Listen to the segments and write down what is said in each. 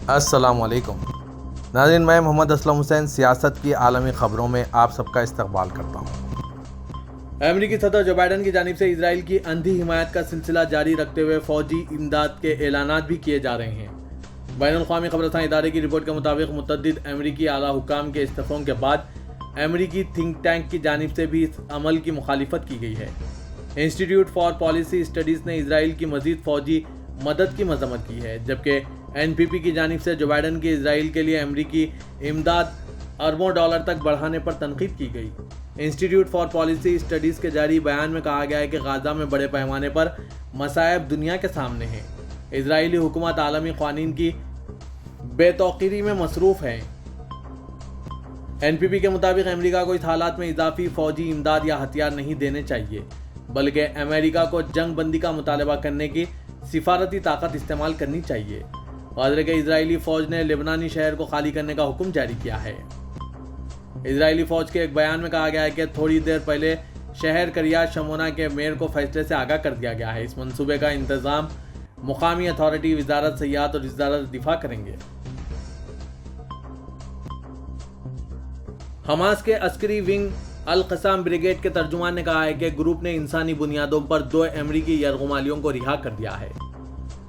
السلام علیکم ناظرین، میں محمد اسلم حسین سیاست کی عالمی خبروں میں آپ سب کا استقبال کرتا ہوں۔ امریکی صدر جو بائیڈن کی جانب سے اسرائیل کی اندھی حمایت کا سلسلہ جاری رکھتے ہوئے فوجی امداد کے اعلانات بھی کیے جا رہے ہیں۔ بین الاقوامی خبررساں ادارے کی رپورٹ کے مطابق متعدد امریکی اعلیٰ حکام کے استعفوں کے بعد امریکی تھنک ٹینک کی جانب سے بھی اس عمل کی مخالفت کی گئی ہے۔ انسٹی ٹیوٹ فار پالیسی اسٹڈیز نے اسرائیل کی مزید فوجی مدد کی مذمت کی ہے، جبکہ این پی پی کی جانب سے جو بائیڈن کی اسرائیل کے لیے امریکی امداد اربوں ڈالر تک بڑھانے پر تنقید کی گئی۔ انسٹی ٹیوٹ فار پالیسی اسٹڈیز کے جاری بیان میں کہا گیا ہے کہ غزہ میں بڑے پیمانے پر مصائب دنیا کے سامنے ہیں۔ اسرائیلی حکومت عالمی قوانین کی بے توقیری میں مصروف ہے۔ این پی پی کے مطابق امریکہ کو اس حالات میں اضافی فوجی امداد یا ہتھیار نہیں دینے چاہیے، بلکہ امریکہ کو جنگ بندی کا مطالبہ کرنے کی سفارتی طاقت استعمال کرنی چاہیے۔ واضح کہ اسرائیلی فوج نے لبنانی شہر کو خالی کرنے کا حکم جاری کیا ہے۔ اسرائیلی فوج کے ایک بیان میں کہا گیا ہے کہ تھوڑی دیر پہلے شہر کریات شمونا کے میئر کو فیصلے سے آگاہ کر دیا گیا ہے۔ اس منصوبے کا انتظام مقامی اتھارٹی، وزارت سیاحت اور وزارت دفاع کریں گے۔ حماس کے عسکری ونگ القسام بریگیڈ کے ترجمان نے کہا ہے کہ گروپ نے انسانی بنیادوں پر 2 امریکی یرغمالیوں کو رہا کر دیا ہے۔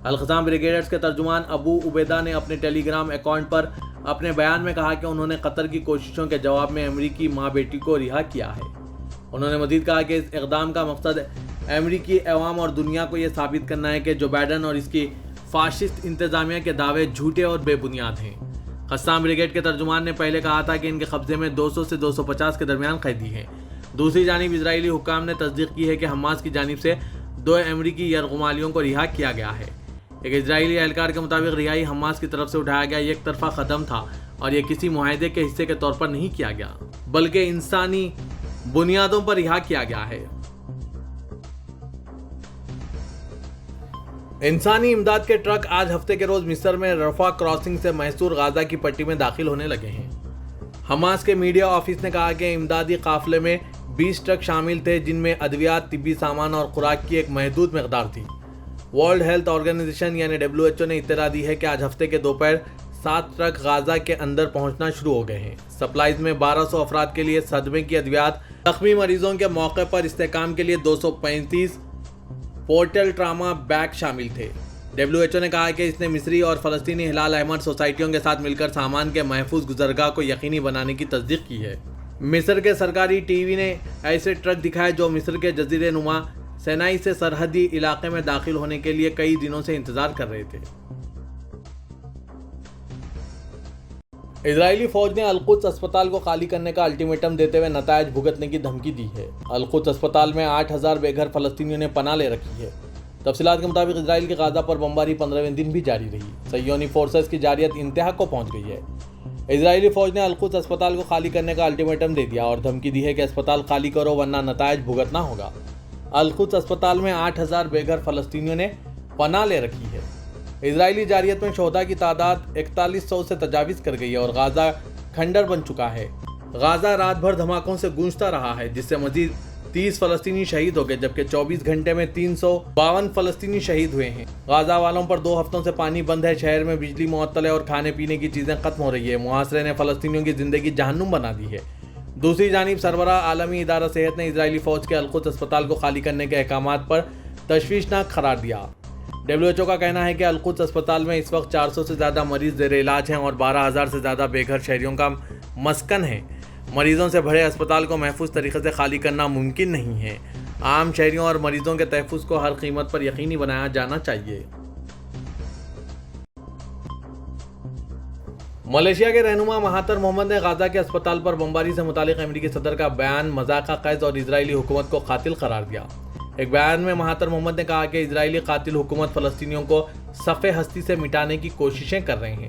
القسام بریگیڈرز کے ترجمان ابو عبیدہ نے اپنے ٹیلی گرام اکاؤنٹ پر اپنے بیان میں کہا کہ انہوں نے قطر کی کوششوں کے جواب میں امریکی ماں بیٹی کو رہا کیا ہے۔ انہوں نے مزید کہا کہ اس اقدام کا مقصد امریکی عوام اور دنیا کو یہ ثابت کرنا ہے کہ جو بائیڈن اور اس کی فاشسٹ انتظامیہ کے دعوے جھوٹے اور بے بنیاد ہیں۔ قسام بریگیڈ کے ترجمان نے پہلے کہا تھا کہ ان کے قبضے میں 200 سے 250 کے درمیان قیدی ہیں۔ دوسری جانب اسرائیلی حکام نے تصدیق کی ہے کہ حماس کی جانب سے 2 امریکی یرغمالیوں کو رہا کیا گیا ہے۔ ایک اسرائیلی اہلکار کے مطابق رہائی حماس کی طرف سے اٹھایا گیا ایک طرفہ قدم تھا اور یہ کسی معاہدے کے حصے کے طور پر نہیں کیا گیا، بلکہ انسانی بنیادوں پر رہا کیا گیا ہے۔ انسانی امداد کے ٹرک آج ہفتے کے روز مصر میں رفح کراسنگ سے محصور غزہ کی پٹی میں داخل ہونے لگے ہیں۔ حماس کے میڈیا آفس نے کہا کہ امدادی قافلے میں 20 ٹرک شامل تھے، جن میں ادویات، طبی سامان اور خوراک کی ایک محدود مقدار تھی۔ ورلڈ ہیلتھ آرگنائزیشن یعنی WHO نے اطلاع دی ہے کہ آج ہفتے کے دوپہر 7 ٹرک غزہ کے اندر پہنچنا شروع ہو گئے ہیں۔ سپلائز میں 1200 افراد کے لیے صدمے کی ادویات، زخمی مریضوں کے موقع پر استحکام کے لیے 235 پورٹل ٹراما بیگ شامل تھے۔ WHO نے کہا کہ اس نے مصری اور فلسطینی ہلال احمر سوسائٹیوں کے ساتھ مل کر سامان کے محفوظ گزرگاہ کو یقینی بنانے کی تصدیق کی ہے۔ مصر کے سرکاری ٹی وی نے ایسے ٹرک دکھائے جو مصر کے جزیرے نما سینائی سے سرحدی علاقے میں داخل ہونے کے لیے کئی دنوں سے انتظار کر رہے تھے۔ اسرائیلی فوج نے القدس اسپتال کو خالی کرنے کا الٹیمیٹم دیتے ہوئے نتائج بھگتنے کی دھمکی دی ہے۔ القدس اسپتال میں 8000 بے گھر فلسطینیوں نے پناہ لے رکھی ہے۔ تفصیلات کے مطابق اسرائیل کی غزہ پر بمباری 15ویں دن بھی جاری رہی۔ صہیونی فورسز کی جارحیت انتہا کو پہنچ گئی ہے۔ اسرائیلی فوج نے القدس اسپتال کو خالی کرنے کا الٹیمیٹم دے دیا اور دھمکی دی ہے کہ اسپتال خالی کرو ورنہ نتائج بھگتنا ہوگا۔ القدس اسپتال میں 8000 بے گھر فلسطینیوں نے پناہ لے رکھی ہے۔ اسرائیلی جارحیت میں شہداء کی تعداد 4100 سے تجاوز کر گئی ہے اور غزہ کھنڈر بن چکا ہے۔ غزہ رات بھر دھماکوں سے گونجتا رہا ہے، جس سے مزید 30 فلسطینی شہید ہو گئے، جبکہ 24 گھنٹے میں 352 فلسطینی شہید ہوئے ہیں۔ غزہ والوں پر 2 ہفتوں سے پانی بند ہے، شہر میں بجلی معطل ہے اور کھانے پینے کی چیزیں ختم ہو رہی ہے۔ محاصرے نے فلسطینیوں کی زندگی جہنم بنا دی ہے۔ دوسری جانب سربراہ عالمی ادارہ صحت نے اسرائیلی فوج کے القدس اسپتال کو خالی کرنے کے احکامات پر تشویشناک قرار دیا۔ WHO کا کہنا ہے کہ القدس اسپتال میں اس وقت 400 سے زیادہ مریض زیر علاج ہیں اور 12000 سے زیادہ بے گھر شہریوں کا مسکن ہے۔ مریضوں سے بھرے اسپتال کو محفوظ طریقے سے خالی کرنا ممکن نہیں ہے۔ عام شہریوں اور مریضوں کے تحفظ کو ہر قیمت پر یقینی بنایا جانا چاہیے۔ ملیشیا کے رہنما مہاتر محمد نے غزہ کے اسپتال پر بمباری سے متعلق امریکی صدر کا بیان مذاق خیز اور اسرائیلی حکومت کو قاتل قرار دیا۔ ایک بیان میں مہاتر محمد نے کہا کہ اسرائیلی قاتل حکومت فلسطینیوں کو صف ہستی سے مٹانے کی کوششیں کر رہے ہیں۔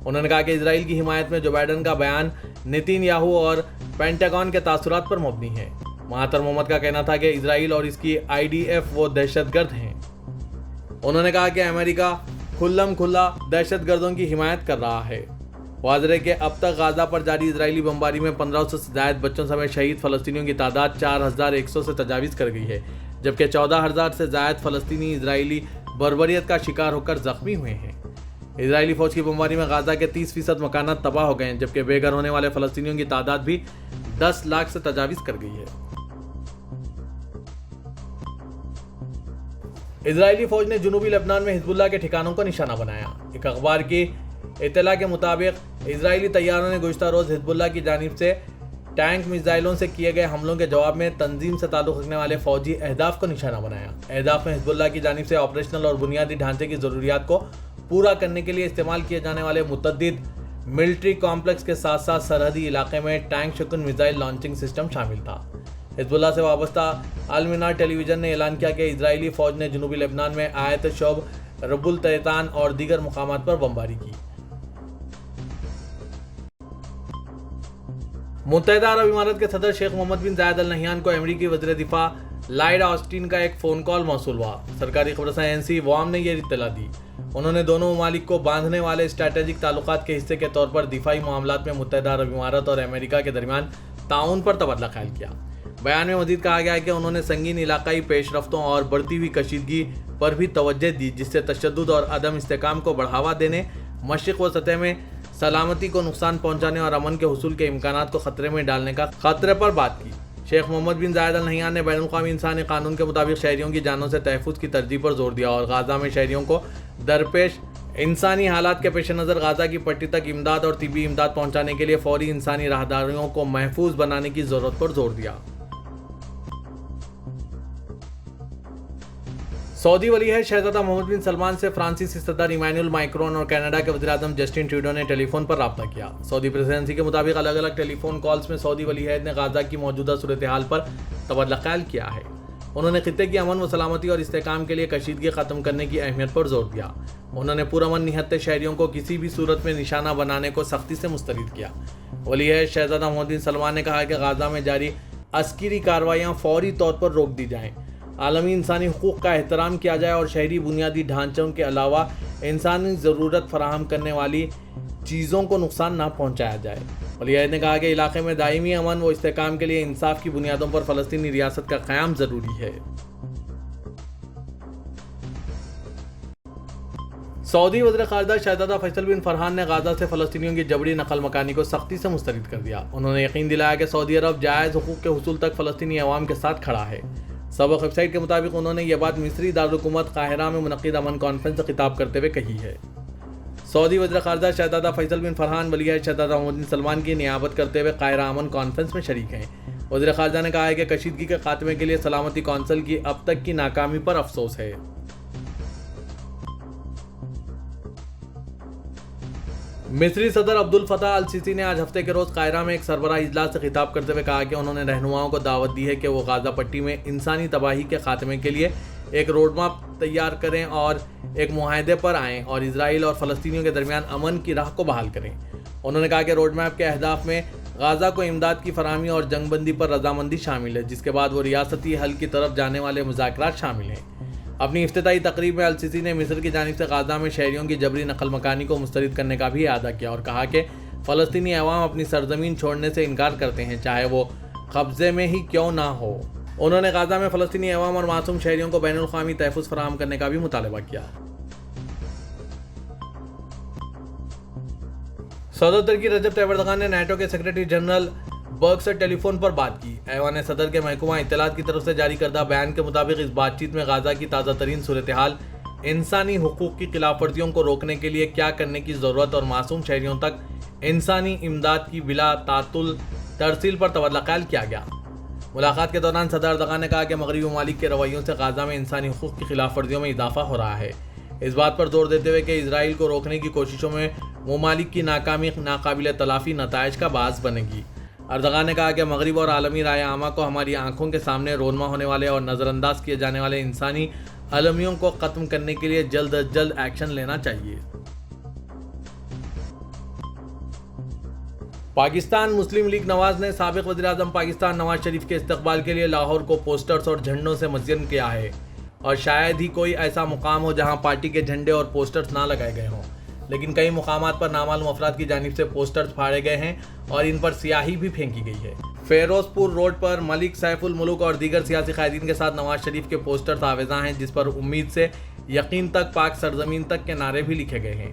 انہوں نے کہا کہ اسرائیل کی حمایت میں جو بائیڈن کا بیان نیتن یاہو اور پینٹاگون کے تاثرات پر مبنی ہے۔ مہاتر محمد کا کہنا تھا کہ اسرائیل اور اس کی IDF وہ دہشت گرد ہیں۔ انہوں نے کہا کہ امریکہ کھلم کھلا دہشت گردوں کی حمایت کر رہا ہے۔ واضح ہے کہ اب تک غزہ پر جاری اسرائیلی بمباری میں 1500 سے زائد بچوں سمیت شہید فلسطینیوں کی تعداد 4100 سے تجاوز کر گئی ہے، جبکہ 14000 سے زائد فلسطینی اسرائیلی بربریت کا شکار ہو کر زخمی ہوئے ہیں۔ اسرائیلی فوج کی بمباری میں غازہ کے 30% مکانات تباہ ہو گئے ہیں، جبکہ بے گھر ہونے والے فلسطینیوں کی تعداد بھی 10 لاکھ سے تجاوز کر گئی ہے۔ اسرائیلی فوج نے جنوبی لبنان میں حزب اللہ کے ٹھکانوں کو نشانہ بنایا۔ ایک اخبار کی اطلاع کے مطابق اسرائیلی طیاروں نے گزشتہ روز حزب اللہ کی جانب سے ٹینک میزائلوں سے کیے گئے حملوں کے جواب میں تنظیم سے تعلق رکھنے والے فوجی اہداف کو نشانہ بنایا۔ اہداف میں حزب اللہ کی جانب سے آپریشنل اور بنیادی ڈھانچے کی ضروریات کو پورا کرنے کے لیے استعمال کیے جانے والے متعدد ملٹری کمپلیکس کے ساتھ ساتھ سرحدی علاقے میں ٹینک شکن میزائل لانچنگ سسٹم شامل تھا۔ حزب اللہ سے وابستہ المنار ٹیلی ویژن نے اعلان کیا کہ اسرائیلی فوج نے جنوبی لبنان میں آیت شعب، رب التیتان اور دیگر مقامات پر بمباری کی۔ متحدہ عرب امارات کے صدر شیخ محمد بن زاید ال نہیان کو امریکی وزیر دفاع لائیڈ آسٹن کا ایک فون کال موصول ہوا۔ سرکاری خبررساں ایجنسی وام نے یہ اطلاع دی۔ انہوں نے دونوں ممالک کو باندھنے والے اسٹریٹجک تعلقات کے حصے کے طور پر دفاعی معاملات میں متحدہ عرب امارات اور امریکہ کے درمیان تعاون پر تبادلہ خیال کیا۔ بیان میں مزید کہا گیا ہے کہ انہوں نے سنگین علاقائی پیش رفتوں اور بڑھتی ہوئی کشیدگی پر بھی توجہ دی، جس سے تشدد اور عدم استحکام کو بڑھاوا دینے، مشرق و سطح میں سلامتی کو نقصان پہنچانے اور امن کے حصول کے امکانات کو خطرے میں ڈالنے کا خطرے پر بات کی۔ شیخ محمد بن زاید ال نہیان نے بین الاقوامی انسانی قانون کے مطابق شہریوں کی جانوں سے تحفظ کی ترجیح پر زور دیا اور غازہ میں شہریوں کو درپیش انسانی حالات کے پیش نظر غازہ کی پٹی تک امداد اور طبی امداد پہنچانے کے لیے فوری انسانی راہداریوں کو محفوظ بنانے کی ضرورت پر زور دیا۔ سعودی ولی عہد شہزادہ محمد بن سلمان سے فرانسیسی صدر ایمانوئل مائکرون اور کینیڈا کے وزیر اعظم جسٹن ٹروڈو نے ٹیلی فون پر رابطہ کیا۔ سعودی پریزیڈنسی کے مطابق الگ الگ ٹیلی فون کالز میں سعودی ولی عہد نے غازہ کی موجودہ صورتحال پر تبادلہ خیال کیا ہے۔ انہوں نے خطے کی امن و سلامتی اور استحکام کے لیے کشیدگی ختم کرنے کی اہمیت پر زور دیا۔ انہوں نے پرامن نہتے شہریوں کو کسی بھی صورت میں نشانہ بنانے کو سختی سے مسترد کیا۔ ولی عہد شہزادہ محمد بن سلمان نے کہا کہ غازہ میں جاری عسکری کارروائیاں فوری طور پر روک دی جائیں، عالمی انسانی حقوق کا احترام کیا جائے اور شہری بنیادی ڈھانچوں کے علاوہ انسانی ضرورت فراہم کرنے والی چیزوں کو نقصان نہ پہنچایا جائے۔ ولی عہد نے کہا کہ علاقے میں دائمی امن و استحکام کے لیے انصاف کی بنیادوں پر فلسطینی ریاست کا قیام ضروری ہے۔ سعودی وزیر خارجہ شہزادہ فیصل بن فرحان نے غازہ سے فلسطینیوں کی جبری نقل مکانی کو سختی سے مسترد کر دیا۔ انہوں نے یقین دلایا کہ سعودی عرب جائز حقوق کے حصول تک فلسطینی عوام کے ساتھ کھڑا ہے۔ سابق ویب سائٹ کے مطابق انہوں نے یہ بات مصری دارالحکومت قاہرہ میں منعقد امن کانفرنس سے خطاب کرتے ہوئے کہی ہے۔ سعودی وزیر خارجہ شہزادہ فیصل بن فرحان ولی عہد شہزادہ محمد بن سلمان کی نیابت کرتے ہوئے قاہرہ امن کانفرنس میں شریک ہیں۔ وزیر خارجہ نے کہا ہے کہ کشیدگی کے خاتمے کے لیے سلامتی کونسل کی اب تک کی ناکامی پر افسوس ہے۔ مصری صدر عبد الفتاح السیسی نے آج ہفتے کے روز قاہرہ میں ایک سربراہ اجلاس سے خطاب کرتے ہوئے کہا کہ انہوں نے رہنماؤں کو دعوت دی ہے کہ وہ غازہ پٹی میں انسانی تباہی کے خاتمے کے لیے ایک روڈ میپ تیار کریں اور ایک معاہدے پر آئیں اور اسرائیل اور فلسطینیوں کے درمیان امن کی راہ کو بحال کریں۔ انہوں نے کہا کہ روڈ میپ کے اہداف میں غازہ کو امداد کی فراہمی اور جنگ بندی پر رضامندی شامل ہے، جس کے بعد وہ ریاستی حل کی طرف جانے والے مذاکرات شامل ہیں۔ اپنی افتتاحی تقریب میں السیسی نے مصر کی جانب سے غازہ میں شہریوں کی جبری نقل مکانی کو مسترد کرنے کا بھی اعادہ کیا اور کہا کہ فلسطینی عوام اپنی سرزمین چھوڑنے سے انکار کرتے ہیں، چاہے وہ قبضے میں ہی کیوں نہ ہو۔ انہوں نے غازہ میں فلسطینی عوام اور معصوم شہریوں کو بین الاقوامی تحفظ فراہم کرنے کا بھی مطالبہ کیا۔ صدر ترکی رجب طیب اردوغان نے نیٹو کے سیکرٹری جنرل برگ سے ٹیلی فون پر بات کی۔ ایوان صدر کے محکمہ اطلاعات کی طرف سے جاری کردہ بیان کے مطابق اس بات چیت میں غازہ کی تازہ ترین صورتحال، انسانی حقوق کی خلاف ورزیوں کو روکنے کے لیے کیا کرنے کی ضرورت اور معصوم شہریوں تک انسانی امداد کی بلا تعطل ترسیل پر تبادلہ خیال کیا گیا۔ ملاقات کے دوران صدر اردوغان نے کہا کہ مغربی ممالک کے رویوں سے غازہ میں انسانی حقوق کی خلاف ورزیوں میں اضافہ ہو رہا ہے، اس بات پر زور دیتے ہوئے کہ اسرائیل کو روکنے کی کوششوں میں ممالک کی ناکامی ناقابل تلافی نتائج کا باعث بنے گی۔ اردوغان نے کہا کہ مغرب اور عالمی رائے عامہ کو ہماری آنکھوں کے سامنے رونما ہونے والے اور نظر انداز کیے جانے والے انسانی المیوں کو ختم کرنے کے لیے جلد از جلد ایکشن لینا چاہیے۔ پاکستان مسلم لیگ نواز نے سابق وزیر اعظم پاکستان نواز شریف کے استقبال کے لیے لاہور کو پوسٹرز اور جھنڈوں سے مزین کیا ہے، اور شاید ہی کوئی ایسا مقام ہو جہاں پارٹی کے جھنڈے اور پوسٹرز نہ لگائے گئے ہوں، لیکن کئی مقامات پر نامعلوم افراد کی جانب سے پوسٹرز پھاڑے گئے ہیں اور ان پر سیاہی بھی پھینکی گئی ہے۔ فیروز پور روڈ پر ملک سیف الملک اور دیگر سیاسی قائدین کے ساتھ نواز شریف کے پوسٹرز آویزاں ہیں، جس پر امید سے یقین تک پاک سرزمین تک کے نعرے بھی لکھے گئے ہیں۔